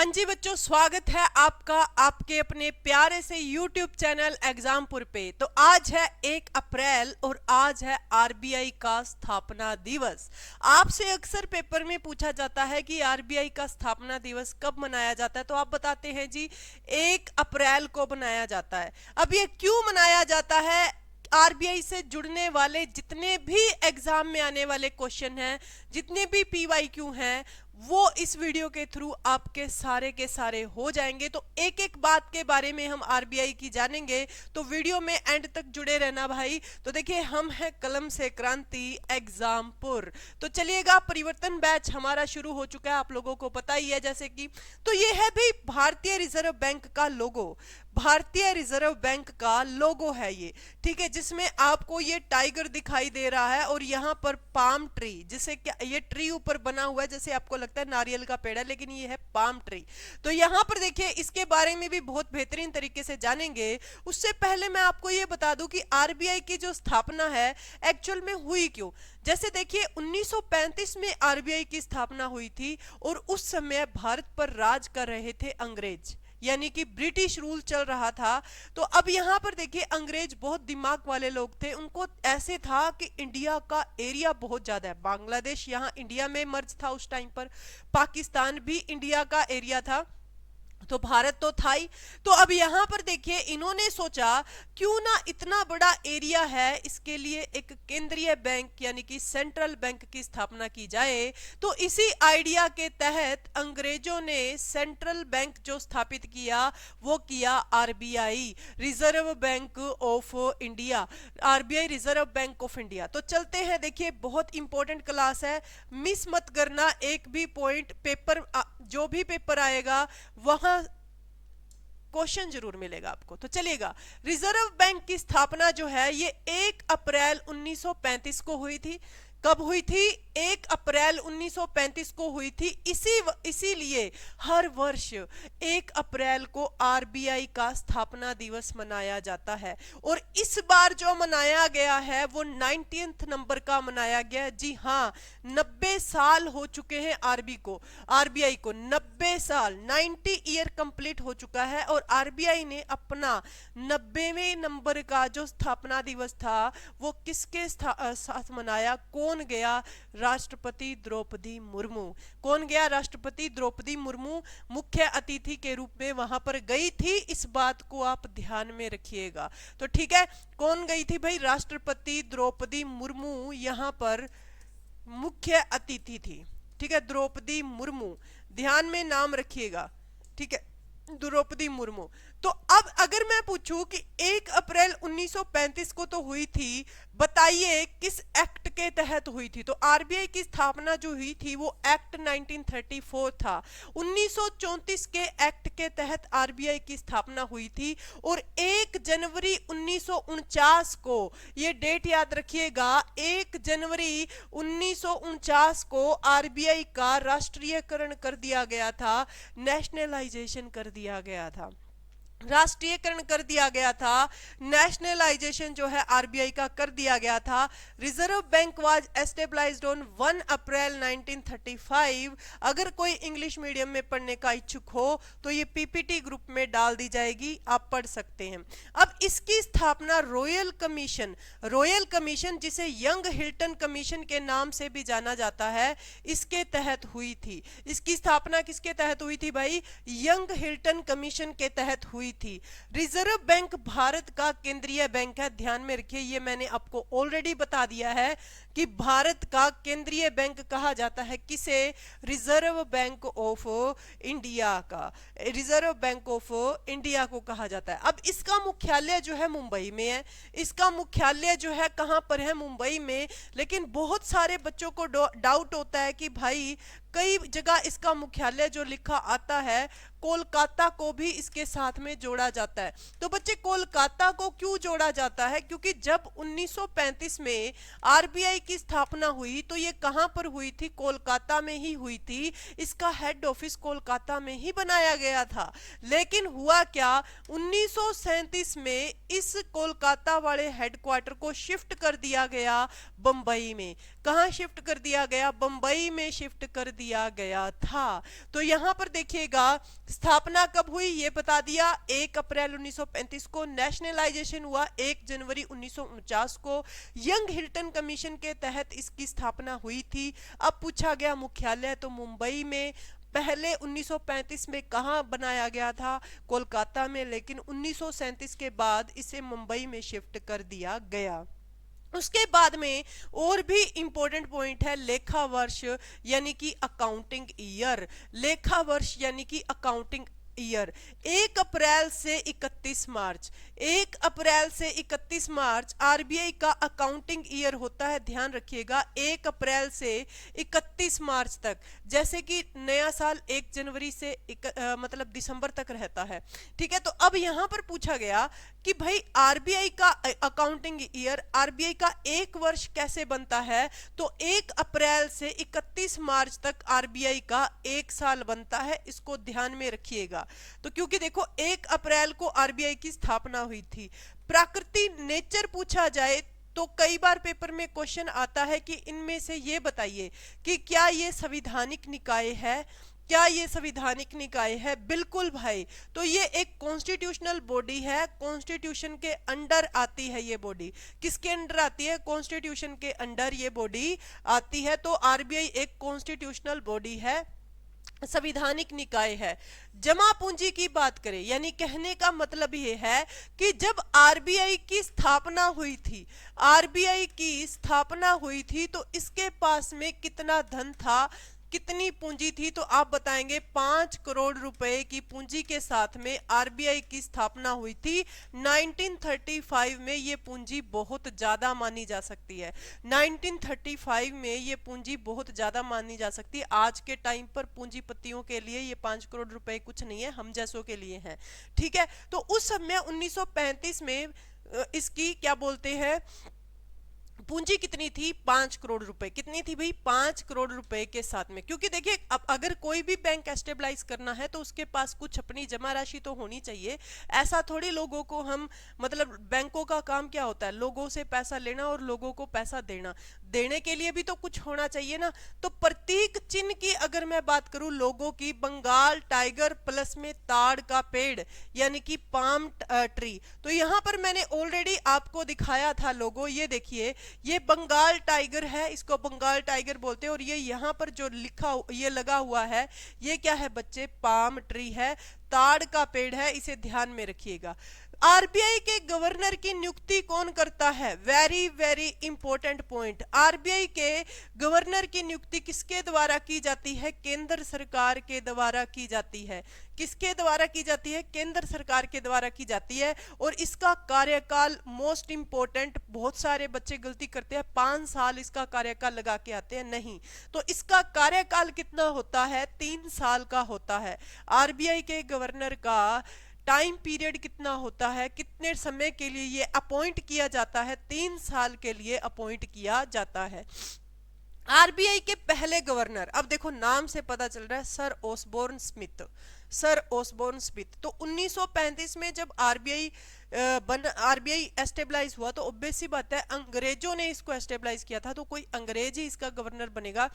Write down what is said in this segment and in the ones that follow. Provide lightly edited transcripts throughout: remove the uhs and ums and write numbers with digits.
हाँ जी बच्चों, स्वागत है आपका आपके अपने प्यारे से YouTube चैनल एग्जामपुर पे। तो आज है 1 अप्रैल और आज है आरबीआई का स्थापना दिवस। आपसे अक्सर पेपर में पूछा जाता है कि आरबीआई का स्थापना दिवस कब मनाया जाता है, तो आप बताते हैं जी 1 अप्रैल को मनाया जाता है। अब ये क्यों मनाया जाता है? आरबीआई से जुड़ने वाले जितने भी एग्जाम में आने वाले क्वेश्चन हैं, जितने भी पीवाईक्यू हैं, वो इस वीडियो के थ्रू आपके सारे के सारे हो जाएंगे। तो एक एक बात के बारे में हम आरबीआई की जानेंगे, तो वीडियो में एंड तक जुड़े रहना भाई। तो देखिए, हम हैं कलम से क्रांति एग्जामपुर। तो चलिएगा, परिवर्तन बैच हमारा शुरू हो चुका है, आप लोगों को पता ही है जैसे कि। तो ये है भाई भारतीय रिजर्व बैंक का लोगो। भारतीय रिजर्व बैंक का लोगो है ये, ठीक है, जिसमें आपको ये टाइगर दिखाई दे रहा है और यहाँ पर पाम ट्री, जिसे क्या ये ट्री ऊपर बना हुआ है, जैसे आपको लगता है नारियल का पेड़ है, लेकिन ये है पाम ट्री। तो यहाँ पर देखिए, इसके बारे में भी बहुत बेहतरीन तरीके से जानेंगे। उससे पहले मैं आपको ये बता दूं कि आरबीआई की जो स्थापना है एक्चुअल में हुई क्यों। जैसे देखिए, 1935 में आरबीआई की स्थापना हुई थी और उस समय भारत पर राज कर रहे थे अंग्रेज, यानी कि ब्रिटिश रूल चल रहा था। तो अब यहां पर देखिए, अंग्रेज बहुत दिमाग वाले लोग थे। उनको ऐसे था कि इंडिया का एरिया बहुत ज्यादा है, बांग्लादेश यहां इंडिया में मर्ज था उस टाइम पर, पाकिस्तान भी इंडिया का एरिया था, तो भारत तो था ही। तो अब यहां पर देखिए, इन्होंने सोचा क्यों ना इतना बड़ा एरिया है, इसके लिए एक केंद्रीय बैंक यानी कि सेंट्रल बैंक की स्थापना की जाए। तो इसी आइडिया के तहत अंग्रेजों ने सेंट्रल बैंक जो स्थापित किया वो किया RBI, reserve bank of India. RBI reserve bank of India. तो चलते हैं, देखिए बहुत इंपॉर्टेंट क्लास है, मिस मत करना एक भी पॉइंट। पेपर जो भी पेपर आएगा वहां क्वेश्चन जरूर मिलेगा आपको। तो चलिएगा, रिजर्व बैंक की स्थापना जो है ये 1 अप्रैल 1935 को हुई थी। कब हुई थी? 1 अप्रैल 1935 को हुई थी। इसीलिए हर वर्ष 1 अप्रैल को आरबीआई का स्थापना दिवस मनाया जाता है। और इस बार जो मनाया गया है वो 90th नंबर का मनाया गया है। जी हाँ, 90 साल हो चुके हैं आरबीआई को 90 साल, 90 ईयर कंप्लीट हो चुका है। और आरबीआई ने अपना 90वें नंबर का जो स्थापना दिवस था वो किसके साथ मनाया? कौन गया? राष्ट्रपति द्रौपदी मुर्मू। कौन गया? राष्ट्रपति द्रौपदी मुर्मू मुख्य अतिथि के रूप में वहां पर गई थी। इस बात को आप ध्यान में रखिएगा। तो ठीक है, कौन गई थी भाई? राष्ट्रपति द्रौपदी मुर्मू यहां पर मुख्य अतिथि थी। ठीक है, द्रौपदी मुर्मू, ध्यान में नाम रखिएगा, ठीक है, द्रौपदी मुर्मू। तो अब अगर मैं पूछूं कि 1 अप्रैल 1935 को तो हुई थी, बताइए किस एक्ट के तहत हुई थी? तो आरबीआई की स्थापना जो हुई थी वो एक्ट 1934 था। 1934 के एक्ट के तहत आरबीआई की स्थापना हुई थी। और 1 जनवरी 1949 को, ये डेट याद रखिएगा, 1 जनवरी 1949 को आरबीआई का राष्ट्रीयकरण कर दिया गया था, नेशनलाइजेशन कर दिया गया था, राष्ट्रीयकरण कर दिया गया था, नेशनलाइजेशन जो है आरबीआई का कर दिया गया था। रिजर्व बैंक वाज एस्टेब्लाइज्ड ऑन 1 अप्रैल 1935। अगर कोई इंग्लिश मीडियम में पढ़ने का इच्छुक हो तो ये पीपीटी ग्रुप में डाल दी जाएगी, आप पढ़ सकते हैं। अब इसकी स्थापना रॉयल कमीशन जिसे यंग हिल्टन कमीशन के नाम से भी जाना जाता है, इसके तहत हुई थी। इसकी स्थापना किसके तहत हुई थी भाई? यंग हिल्टन कमीशन के तहत हुई थी। रिजर्व बैंक भारत का केंद्रीय बैंक है, ध्यान में रखिए, ये मैंने आपको ऑलरेडी बता दिया है कि भारत का केंद्रीय बैंक कहा जाता है किसे? रिजर्व बैंक ऑफ इंडिया का, रिजर्व बैंक ऑफ इंडिया को कहा जाता है। अब इसका मुख्यालय जो है मुंबई में है। इसका मुख्यालय जो है कहां पर है? मुंबई में। लेकिन बहुत सारे बच्चों को डाउट होता है कि भाई कई जगह इसका मुख्यालय जो लिखा आता है, कोलकाता को भी इसके साथ में जोड़ा जाता है। तो बच्चे, कोलकाता को क्यों जोड़ा जाता है? क्योंकि जब 1935 में आरबीआई की स्थापना हुई तो ये कहां पर हुई थी? कोलकाता में ही हुई थी। इसका हेड ऑफिस कोलकाता में ही बनाया गया था। लेकिन हुआ क्या, 1937 में इस कोलकाता वाले हेडक्वार्टर को शिफ्ट कर दिया गया बंबई में। कहाँ शिफ्ट कर दिया गया? बंबई में शिफ्ट कर दिया गया था। तो यहाँ पर देखिएगा स्थापना कब हुई ये बता दिया, 1 अप्रैल 1935 को। नेशनलाइजेशन हुआ 1 जनवरी 1949 को। यंग हिल्टन कमीशन के तहत इसकी स्थापना हुई थी। अब पूछा गया मुख्यालय, तो मुंबई में। पहले 1935 में कहाँ बनाया गया था? कोलकाता में, लेकिन 1937 के बाद इसे मुंबई में शिफ्ट कर दिया गया। उसके बाद में और भी इंपॉर्टेंट पॉइंट है लेखा वर्ष यानी कि अकाउंटिंग ईयर। लेखा वर्ष यानी कि अकाउंटिंग ईयर 1 अप्रैल से 31 मार्च, 1 अप्रैल से 31 मार्च आरबीआई का अकाउंटिंग ईयर होता है। ध्यान रखिएगा 1 अप्रैल से 31 मार्च तक, जैसे कि नया साल 1 जनवरी से मतलब दिसंबर तक रहता है। ठीक है, तो अब यहां पर पूछा गया कि भाई आरबीआई का अकाउंटिंग ईयर, आरबीआई का एक वर्ष कैसे बनता है? तो 1 अप्रैल से 31 मार्च तक आरबीआई का एक साल बनता है। इसको ध्यान में रखिएगा। तो क्योंकि देखो 1 अप्रैल को आरबीआई की स्थापना हुई थी। प्रकृति नेचर पूछा जाए तो कई बार पेपर में क्वेश्चन आता है कि इनमें से ये बताइए कि क्या ये संवैधानिक निकाय है? क्या ये संवैधानिक निकाय है? बिल्कुल भाई। तो ये एक कॉन्स्टिट्यूशनल बॉडी है, कॉन्स्टिट्यूशन के अंडर आती है ये बॉडी। किसके अंडर आती है? कॉन्स्टिट्यूशन के अंडर ये बॉडी आती है। तो आरबीआई एक कॉन्स्टिट्यूशनल बॉडी है, संवैधानिक निकाय है। जमा पूंजी की बात करें, यानी कहने का मतलब ये है कि जब आरबीआई की स्थापना हुई थी, आरबीआई की स्थापना हुई थी तो इसके पास में कितना धन था, कितनी पूंजी थी? तो आप बताएंगे 5 करोड़ रुपए की पूंजी के साथ में आरबीआई की स्थापना हुई थी। 1935 में ये पूंजी बहुत ज्यादा मानी जा सकती है। 1935 में ये पूंजी बहुत ज्यादा मानी जा सकती है। आज के टाइम पर पूंजीपतियों के लिए ये 5 करोड़ रुपए कुछ नहीं है, हम जैसों के लिए है। ठीक है, तो उस समय 1935 में इसकी क्या बोलते हैं पूंजी कितनी थी? 5 करोड़ रुपए। कितनी थी भाई? 5 करोड़ रुपए के साथ में। क्योंकि देखिए अब अगर कोई भी बैंक एस्टेबलाइज करना है तो उसके पास कुछ अपनी जमा राशि तो होनी चाहिए। ऐसा थोड़ी लोगों को हम, मतलब बैंकों का काम क्या होता है? लोगों से पैसा लेना और लोगों को पैसा देना। देने के लिए भी तो कुछ होना चाहिए ना। तो प्रतीक चिन्ह की अगर मैं बात करूं लोगों की, बंगाल टाइगर प्लस में ताड़ का पेड़ यानी कि पाम ट्री। तो यहां पर मैंने ऑलरेडी आपको दिखाया था लोगो। ये देखिए ये बंगाल टाइगर है, इसको बंगाल टाइगर बोलते हैं। और ये यहाँ पर जो लिखा ये लगा हुआ है ये क्या है बच्चे? पाम ट्री है, ताड़ का पेड़ है। इसे ध्यान में रखिएगा। आरबीआई के गवर्नर की नियुक्ति कौन करता है? Very very important point. RBI के गवर्नर की नियुक्ति किसके द्वारा की जाती है? केंद्र सरकार के द्वारा की जाती है। किसके द्वारा की जाती है? केंद्र सरकार के द्वारा की जाती है। और इसका कार्यकाल मोस्ट इंपॉर्टेंट, बहुत सारे बच्चे गलती करते हैं, 5 साल इसका कार्यकाल लगा के आते हैं। नहीं, तो इसका कार्यकाल कितना होता है? 3 साल का होता है। आरबीआई के गवर्नर का टाइम पीरियड कितना होता है? कितने समय के लिए ये अपॉइंट किया जाता है? 3 साल के लिए अपॉइंट किया जाता है। आरबीआई के पहले गवर्नर, अब देखो नाम से पता चल रहा है, sir Osborne Smith. Sir Osborne Smith. तो 1935 में जब आरबीआई एस्टेबलाइज हुआ तो ऑब्वियस सी बात है अंग्रेजों ने इसको एस्टेबलाइज किया था, तो कोई अंग्रेज ही इसका गवर्नर बनेगा।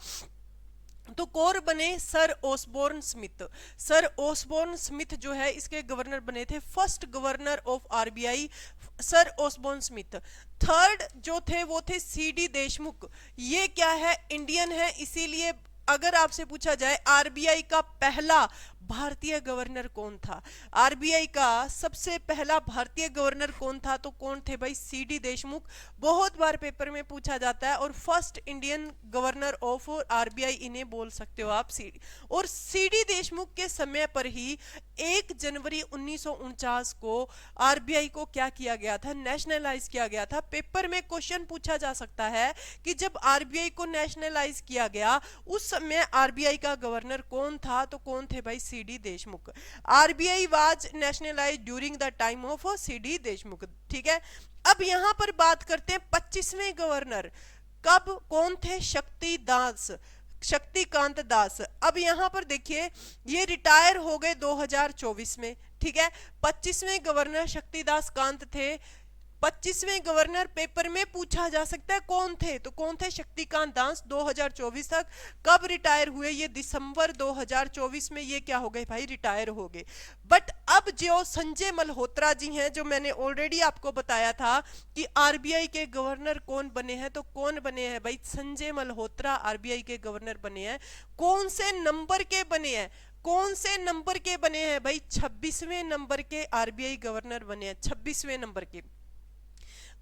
तो कौन बने? Sir Osborne Smith. Sir Osborne Smith जो है इसके गवर्नर बने थे, first governor of RBI sir Osborne Smith. Third जो थे वो थे सीडी देशमुख। ये क्या है? इंडियन है, इसीलिए अगर आपसे पूछा जाए आरबीआई का पहला भारतीय गवर्नर कौन था, आरबीआई का सबसे पहला भारतीय गवर्नर कौन था, तो कौन थे भाई? सीडी देशमुख। बहुत बार पेपर में पूछा जाता है। और first Indian governor of RBI इन्हें बोल सकते हो आप, सीडी। और सीडी देशमुख के समय पर ही 1 जनवरी 1949 को आरबीआई को क्या किया गया था? नेशनलाइज किया गया था। पेपर में क्वेश्चन पूछा जा सकता है कि जब आरबीआई को नेशनलाइज किया गया उस समय आरबीआई का गवर्नर कौन था, तो कौन थे भाई? CD Deshmukh. RBI was nationalised during the time of CD Deshmukh. ठीक है, अब यहां पर बात करते हैं 25वें गवर्नर कब, कौन थे? शक्ति दास, शक्तिकांत दास। अब यहां पर देखिए ये रिटायर हो गए 2024 में। ठीक है, 25वें गवर्नर शक्तिदास कांत थे। 25वें गवर्नर पेपर में पूछा जा सकता है कौन थे, तो कौन थे? शक्तिकांत दास 2024 तक। कब रिटायर हुए? ये दिसंबर 2024 में ये क्या हो गए भाई, रिटायर हो गए। बट अब जो संजय मल्होत्रा जी हैं, जो मैंने ऑलरेडी आपको बताया था कि आरबीआई के गवर्नर कौन बने हैं, तो कौन बने हैं भाई? संजय मल्होत्रा आरबीआई के गवर्नर बने हैं। कौन से नंबर के बने हैं? कौन से नंबर के बने हैं भाई? 26वें नंबर के आरबीआई गवर्नर बने हैं, 26वें नंबर के।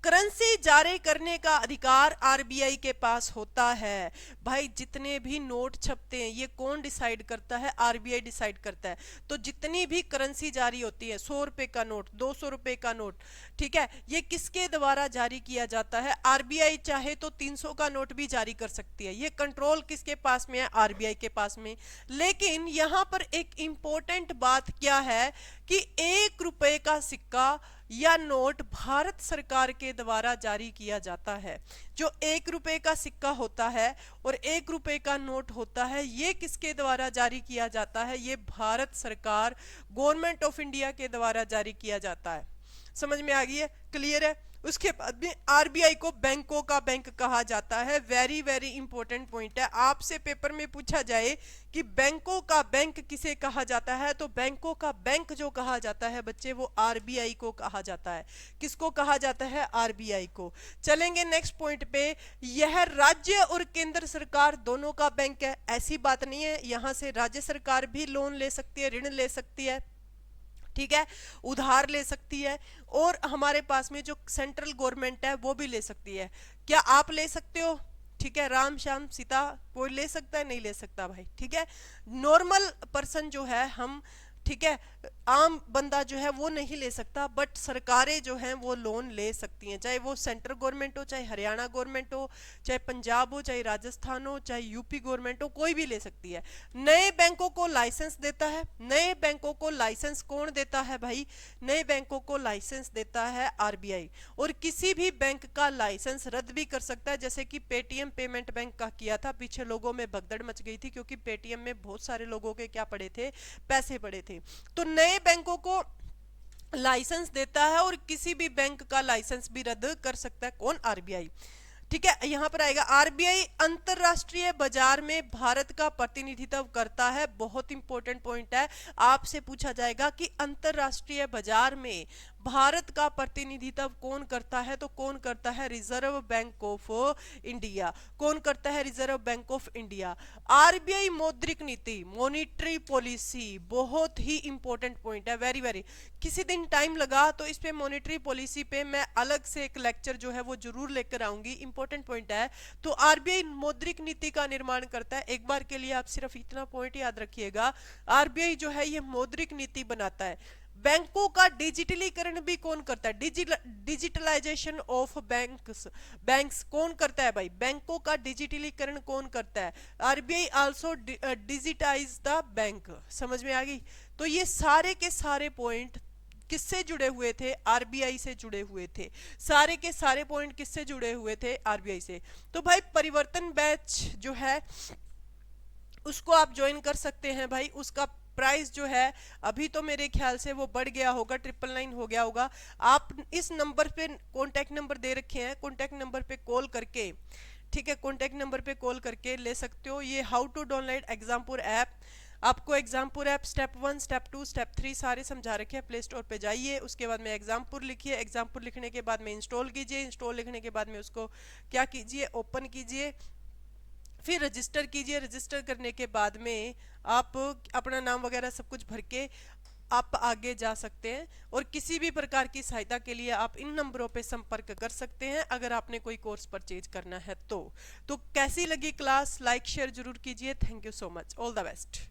करेंसी जारी करने का अधिकार आरबीआई के पास होता है। भाई जितने भी नोट छपते हैं ये कौन डिसाइड करता है? आरबीआई डिसाइड करता है। तो जितनी भी करेंसी जारी होती है, 100 रुपए का नोट, 200 रुपए का नोट, ठीक है, ये किसके द्वारा जारी किया जाता है? आरबीआई चाहे तो 300 का नोट भी जारी कर सकती है। ये कंट्रोल किसके पास में है? आरबीआई के पास में। लेकिन यहां पर एक इंपॉर्टेंट बात क्या है कि 1 रुपए का सिक्का या नोट भारत सरकार के द्वारा जारी किया जाता है। जो 1 रुपए का सिक्का होता है और 1 रुपए का नोट होता है, ये किसके द्वारा जारी किया जाता है? ये भारत सरकार, गवर्नमेंट ऑफ इंडिया के द्वारा जारी किया जाता है। समझ में आ गई है? क्लियर है? उसके बाद में आरबीआई को बैंकों का बैंक कहा जाता है। वेरी वेरी इंपॉर्टेंट पॉइंट है। आपसे पेपर में पूछा जाए कि बैंकों का बैंक किसे कहा जाता है, तो बैंकों का बैंक जो कहा जाता है बच्चे, वो आरबीआई को कहा जाता है। किसको कहा जाता है? आरबीआई को। चलेंगे नेक्स्ट पॉइंट पे। यह राज्य और केंद्र सरकार दोनों का बैंक है। ऐसी बात नहीं है, यहां से राज्य सरकार भी लोन ले सकती है, ऋण ले सकती है, ठीक है, उधार ले सकती है, और हमारे पास में जो सेंट्रल गवर्नमेंट है वो भी ले सकती है। क्या आप ले सकते हो? ठीक है, राम श्याम सीता कोई ले सकता है? नहीं ले सकता भाई, ठीक है। नॉर्मल पर्सन जो है हम, ठीक है, आम बंदा जो है वो नहीं ले सकता, बट सरकारें जो हैं वो लोन ले सकती हैं, चाहे वो सेंट्रल गवर्नमेंट हो, चाहे हरियाणा गवर्नमेंट हो, चाहे पंजाब हो, चाहे राजस्थान हो, चाहे यूपी गवर्नमेंट हो, कोई भी ले सकती है। नए बैंकों को लाइसेंस देता है। नए बैंकों को लाइसेंस कौन देता है भाई? नए बैंकों को लाइसेंस देता है आरबीआई। और किसी भी बैंक का लाइसेंस रद्द भी कर सकता है, जैसे कि पेटीएम पेमेंट बैंक का किया था। पीछे लोगों में भगदड़ मच गई थी क्योंकि पेटीएम में बहुत सारे लोगों के क्या पड़े थे? पैसे पड़े थे। तो नए बैंकों को लाइसेंस देता है और किसी भी बैंक का लाइसेंस भी रद्द कर सकता है। कौन? आरबीआई। ठीक है, यहां पर आएगा आरबीआई अंतरराष्ट्रीय बाजार में भारत का प्रतिनिधित्व करता है। बहुत इंपॉर्टेंट पॉइंट है, आपसे पूछा जाएगा कि अंतरराष्ट्रीय बाजार में भारत का प्रतिनिधित्व कौन करता है, तो कौन करता है? Reserve bank of India. कौन करता है? Reserve bank of India. RBI मौद्रिक नीति, मॉनिटरी पॉलिसी, बहुत ही इंपॉर्टेंट पॉइंट है, वेरी वेरी। किसी दिन टाइम लगा तो इस पे मॉनिटरी पॉलिसी पे मैं अलग से एक लेक्चर जो है वो जरूर लेकर आऊंगी, इंपॉर्टेंट पॉइंट है। तो आरबीआई मौद्रिक नीति का निर्माण करता है। एक बार के लिए आप सिर्फ इतना पॉइंट याद रखिएगा, आरबीआई जो है ये मौद्रिक नीति बनाता है। बैंकों का डिजिटलीकरण भी कौन करता है? डिजिटलाइजेशन ऑफ बैंक्स कौन करता है भाई? बैंकों का डिजिटलीकरण कौन करता है? RBI also digitise the bank. समझ में आ गई? तो ये सारे के सारे पॉइंट किससे जुड़े हुए थे? आरबीआई से जुड़े हुए थे। सारे के सारे पॉइंट किससे जुड़े हुए थे? आरबीआई से। तो भाई परिवर्तन बैच जो है उसको आप ज्वाइन कर सकते हैं भाई। उसका प्राइस जो है अभी तो मेरे ख्याल से वो बढ़ गया होगा, 999 हो गया होगा। आप इस नंबर पे कॉन्टैक्ट नंबर दे रखे हैं, कॉन्टैक्ट नंबर पे कॉल करके, ठीक है, कॉन्टैक्ट नंबर पे कॉल करके ले सकते हो। ये how to download Exampur app, आपको Exampur app step 1 step 2 step 3 सारे समझा रखे हैं। प्ले स्टोर पे जाइए, उसके बाद में एग्जामपुर लिखिए, एग्जामपुर लिखने के बाद में इंस्टॉल कीजिए, इंस्टॉल लिखने के बाद में उसको क्या कीजिए? ओपन कीजिए, फिर रजिस्टर कीजिए। रजिस्टर करने के बाद में आप अपना नाम वगैरह सब कुछ भर के आप आगे जा सकते हैं। और किसी भी प्रकार की सहायता के लिए आप इन नंबरों पे संपर्क कर सकते हैं अगर आपने कोई कोर्स परचेज करना है तो कैसी लगी क्लास? लाइक शेयर जरूर कीजिए। Thank you so much, all the best.